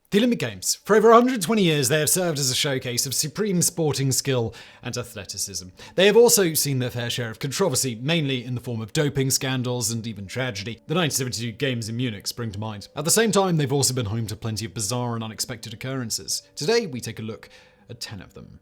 The Olympic Games. For over 120 years, they have served as a showcase of supreme sporting skill and athleticism. They have also seen their fair share of controversy, mainly in the form of doping scandals and even tragedy. The 1972 Games in Munich spring to mind. At the same time, they've also been home to plenty of bizarre and unexpected occurrences. Today, we take a look at 10 of them.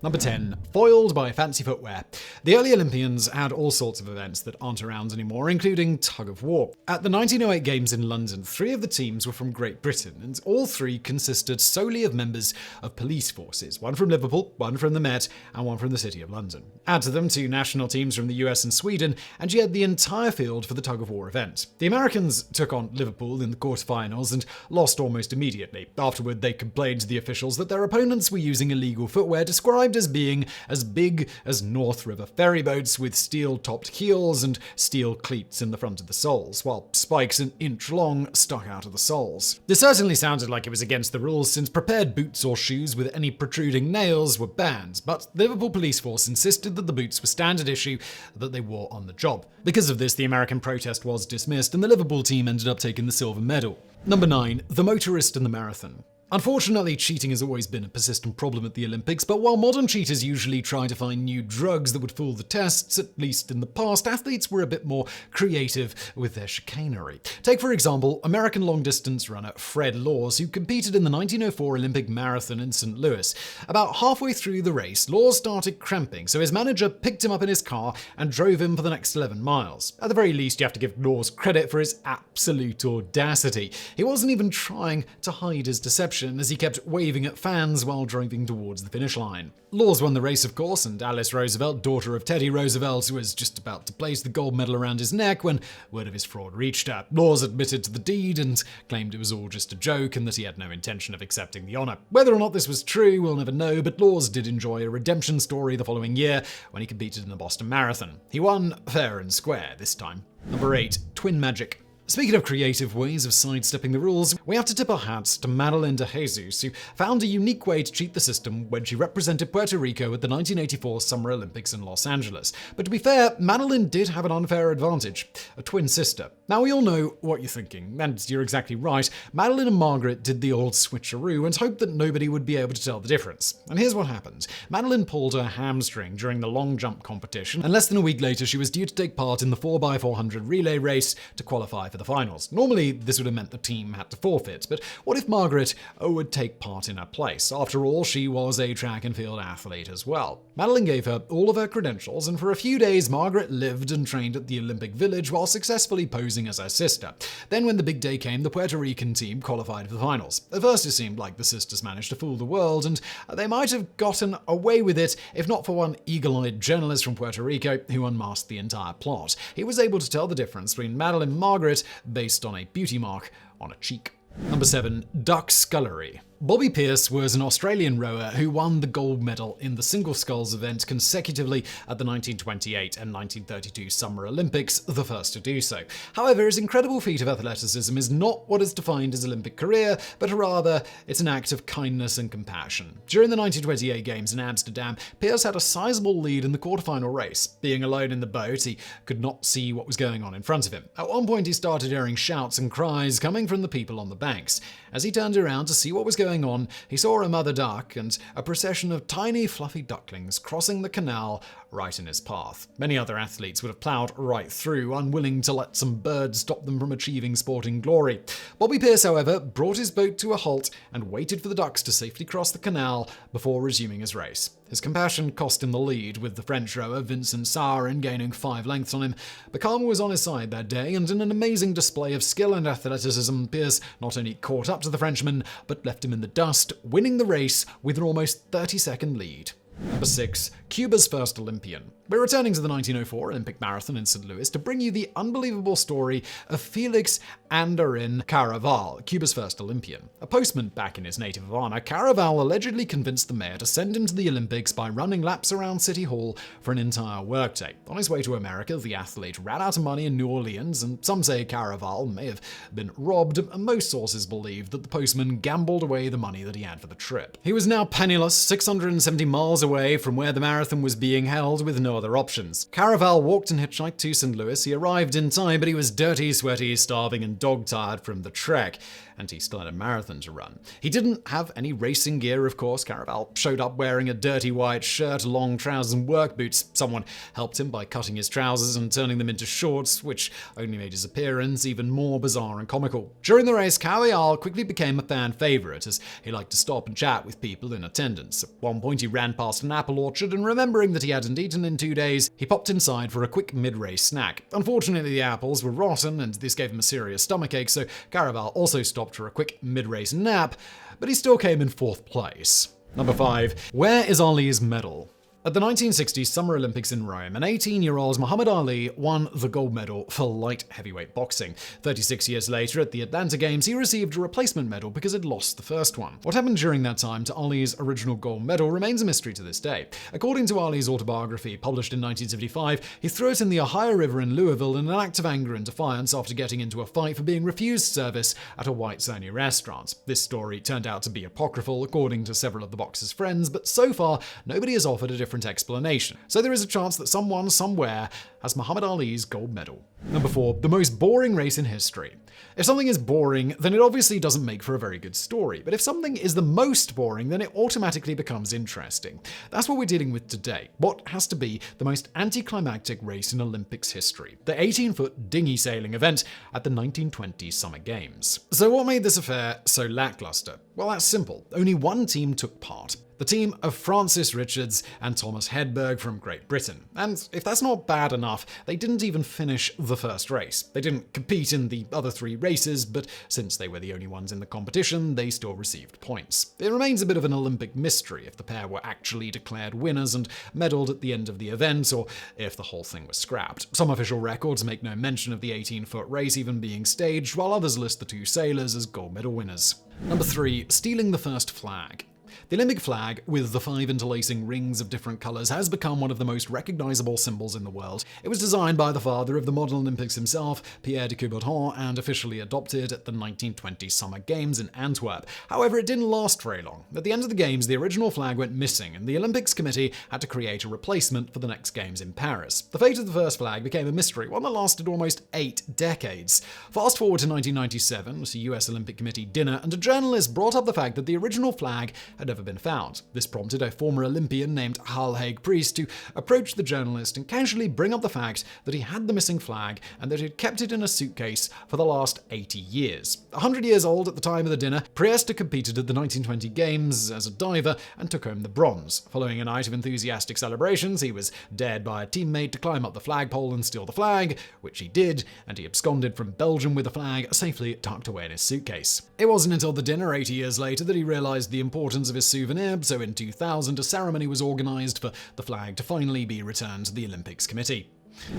Number 10. Foiled by fancy footwear. The early Olympians had all sorts of events that aren't around anymore, including tug of war. At the 1908 Games in London, 3 of the teams were from Great Britain, and all 3 consisted solely of members of police forces, one from Liverpool, one from the Met, and one from the City of London. Add to them 2 national teams from the US and Sweden, and you had the entire field for the tug of war event. The Americans took on Liverpool in the quarterfinals and lost almost immediately. Afterward, they complained to the officials that their opponents were using illegal footwear described as being as big as North River ferryboats with steel-topped heels and steel cleats in the front of the soles, while spikes an inch long stuck out of the soles. This certainly sounded like it was against the rules, since prepared boots or shoes with any protruding nails were banned, but the Liverpool police force insisted that the boots were standard issue that they wore on the job. Because of this, the American protest was dismissed, and the Liverpool team ended up taking the silver medal. Number 9. The Motorist Marathon. Unfortunately, cheating has always been a persistent problem at the Olympics, but while modern cheaters usually try to find new drugs that would fool the tests, at least in the past, athletes were a bit more creative with their chicanery. Take, for example, American long-distance runner Fred Laws, who competed in the 1904 Olympic Marathon in St. Louis. About halfway through the race, Laws started cramping, so his manager picked him up in his car and drove him for the next 11 miles. At the very least, you have to give Laws credit for his absolute audacity. He wasn't even trying to hide his deception, as he kept waving at fans while driving towards the finish line. Laws won the race, of course, and Alice Roosevelt, daughter of Teddy Roosevelt, was just about to place the gold medal around his neck when word of his fraud reached her. Laws admitted to the deed and claimed it was all just a joke and that he had no intention of accepting the honor. Whether or not this was true, we'll never know, but Laws did enjoy a redemption story the following year when he competed in the Boston Marathon. He won fair and square this time. Number 8. Twin Magic. Speaking of creative ways of sidestepping the rules, we have to tip our hats to Madeline de Jesus, who found a unique way to cheat the system when she represented Puerto Rico at the 1984 Summer Olympics in Los Angeles. But to be fair, Madeline did have an unfair advantage: a twin sister. Now, we all know what you're thinking, and you're exactly right. Madeline and Margaret did the old switcheroo and hoped that nobody would be able to tell the difference. And here's what happened. Madeline pulled her hamstring during the long jump competition, and less than a week later she was due to take part in the 4x400 relay race to qualify for the finals. Normally, this would have meant the team had to forfeit, but what if Margaret would take part in her place? After all, she was a track and field athlete as well. Madeline gave her all of her credentials, and for a few days Margaret lived and trained at the Olympic Village while successfully posing as her sister. Then when the big day came, the Puerto Rican team qualified for the finals. At first it seemed like the sisters managed to fool the world, and they might have gotten away with it if not for one eagle-eyed journalist from Puerto Rico who unmasked the entire plot. He was able to tell the difference between Madeline and Margaret based on a beauty mark on a cheek. Number 7. Duck Scullery. Bobby Pearce was an Australian rower who won the gold medal in the single sculls event consecutively at the 1928 and 1932 Summer Olympics, the first to do so. However, his incredible feat of athleticism is not what is defined his Olympic career, but rather it's an act of kindness and compassion. During the 1928 Games in Amsterdam, Pearce had a sizable lead in the quarterfinal race. Being alone in the boat, he could not see what was going on in front of him. At one point, he started hearing shouts and cries coming from the people on the banks. As he turned around to see what was going on, he saw a mother duck and a procession of tiny fluffy ducklings crossing the canal right in his path. Many other athletes would have plowed right through, unwilling to let some bird stop them from achieving sporting glory. Bobby Pearce, however, brought his boat to a halt and waited for the ducks to safely cross the canal before resuming his race. His compassion cost him the lead, with the French rower Vincent Saurin gaining 5 lengths on him. But karma was on his side that day, and in an amazing display of skill and athleticism, Pearce not only caught up to the Frenchman, but left him in the dust, winning the race with an almost 30-second lead. Number 6. Cuba's first Olympian. We're returning to the 1904 Olympic Marathon in St. Louis to bring you the unbelievable story of Felix Andarin Caraval, Cuba's first Olympian. A postman back in his native Havana, Caraval allegedly convinced the mayor to send him to the Olympics by running laps around City Hall for an entire workday. On his way to America, the athlete ran out of money in New Orleans, and some say Caraval may have been robbed, and most sources believe that the postman gambled away the money that he had for the trip. He was now penniless, 670 miles away from where the marathon was being held, with no no other options. Caraval walked and hitchhiked to St. Louis. He arrived in time, but he was dirty, sweaty, starving, and dog-tired from the trek. And he still had a marathon to run. He didn't have any racing gear, of course. Caraval showed up wearing a dirty white shirt, long trousers, and work boots. Someone helped him by cutting his trousers and turning them into shorts, which only made his appearance even more bizarre and comical. During the race, Caraval quickly became a fan favorite, as he liked to stop and chat with people in attendance. At one point, he ran past an apple orchard, and remembering that he hadn't eaten in 2 days, he popped inside for a quick mid-race snack. Unfortunately, the apples were rotten, and this gave him a serious stomachache, so Caraval also stopped for a quick mid-race nap, but he still came in 4th place. Number 5. Where is Ali's medal? At the 1960 Summer Olympics in Rome, an 18-year-old Muhammad Ali won the gold medal for light heavyweight boxing. 36 years later, at the Atlanta Games, he received a replacement medal because he'd lost the first one. What happened during that time to Ali's original gold medal remains a mystery to this day. According to Ali's autobiography, published in 1975, he threw it in the Ohio River in Louisville in an act of anger and defiance after getting into a fight for being refused service at a whites-only restaurant. This story turned out to be apocryphal, according to several of the boxer's friends, but so far, nobody has offered a different explanation. So there is a chance that someone, somewhere, has Muhammad Ali's gold medal. Number 4. The most boring race in history. If something is boring, then it obviously doesn't make for a very good story. But if something is the most boring, then it automatically becomes interesting. That's what we're dealing with today. What has to be the most anticlimactic race in Olympics history? The 18-foot dinghy sailing event at the 1920 Summer Games. So what made this affair so lackluster? Well, that's simple. Only one team took part. The team of Francis Richards and Thomas Hedberg from Great Britain. And if that's not bad enough, they didn't even finish the first race. They didn't compete in the other 3 races, but since they were the only ones in the competition, they still received points. It remains a bit of an Olympic mystery if the pair were actually declared winners and medaled at the end of the event, or if the whole thing was scrapped. Some official records make no mention of the 18-foot race even being staged, while others list the 2 sailors as gold medal winners. Number 3. Stealing the first flag. The Olympic flag, with the 5 interlacing rings of different colors, has become one of the most recognizable symbols in the world. It was designed by the father of the modern Olympics himself, Pierre de Coubertin, and officially adopted at the 1920 Summer Games in Antwerp. However, it didn't last very long. At the end of the Games, the original flag went missing, and the Olympics Committee had to create a replacement for the next Games in Paris. The fate of the first flag became a mystery, one that lasted almost 8 decades. Fast forward to 1997, at a US Olympic Committee dinner, and a journalist brought up the fact that the original flag had never been found. This prompted a former Olympian named Hal Haig-Priest to approach the journalist and casually bring up the fact that he had the missing flag and that he'd kept it in a suitcase for the last 80 years. 100 years old at the time of the dinner, Priest competed at the 1920 Games as a diver and took home the bronze. Following a night of enthusiastic celebrations, he was dared by a teammate to climb up the flagpole and steal the flag, which he did, and he absconded from Belgium with the flag safely tucked away in his suitcase. It wasn't until the dinner 80 years later that he realized the importance of his souvenir, so in 2000 a ceremony was organized for the flag to finally be returned to the Olympics Committee.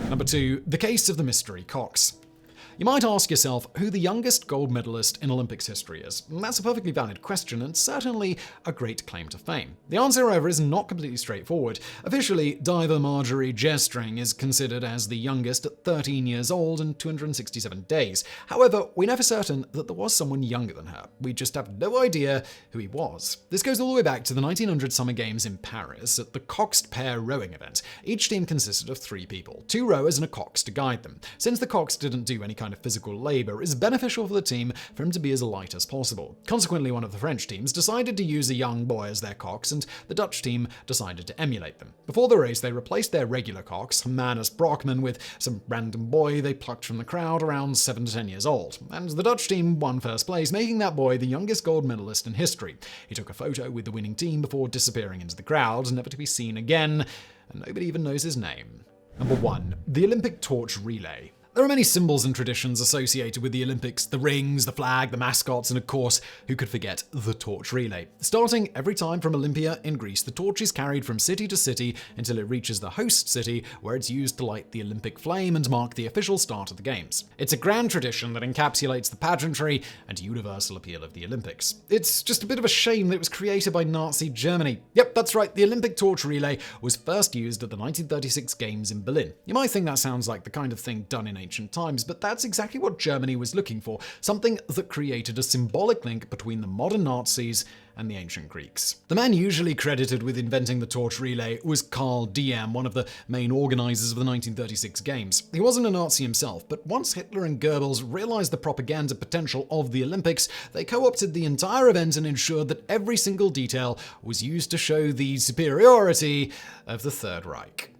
Number 2. The case of the mystery cocks. You might ask yourself who the youngest gold medalist in Olympics history is. And that's a perfectly valid question and certainly a great claim to fame. The answer, however, is not completely straightforward. Officially, diver Marjorie Jestring is considered as the youngest at 13 years old and 267 days. However, we know for certain that there was someone younger than her. We just have no idea who he was. This goes all the way back to the 1900 Summer Games in Paris at the coxed pair rowing event. Each team consisted of 3 people, 2 rowers and a cox to guide them. Since the cox didn't do any kind of physical labor, it's beneficial for the team for him to be as light as possible. Consequently, one of the French teams decided to use a young boy as their cox, and the Dutch team decided to emulate them. Before the race, they replaced their regular cox, Manus Brockman, with some random boy they plucked from the crowd around 7 to 10 years old. And the Dutch team won first place, making that boy the youngest gold medalist in history. He took a photo with the winning team before disappearing into the crowd, never to be seen again, and nobody even knows his name. Number 1. The Olympic torch relay. There are many symbols and traditions associated with the Olympics: the rings, the flag, the mascots, and of course, who could forget the torch relay. Starting every time from Olympia in Greece, the torch is carried from city to city until it reaches the host city, where it's used to light the Olympic flame and mark the official start of the Games. It's a grand tradition that encapsulates the pageantry and universal appeal of the Olympics. It's just a bit of a shame that it was created by Nazi Germany. Yep, that's right, the Olympic torch relay was first used at the 1936 Games in Berlin. You might think that sounds like the kind of thing done in a ancient times, but that's exactly what Germany was looking for, something that created a symbolic link between the modern Nazis and the ancient Greeks. The man usually credited with inventing the torch relay was Karl Diem, one of the main organizers of the 1936 Games. He wasn't a Nazi himself, but once Hitler and Goebbels realized the propaganda potential of the Olympics, they co-opted the entire event and ensured that every single detail was used to show the superiority of the Third Reich.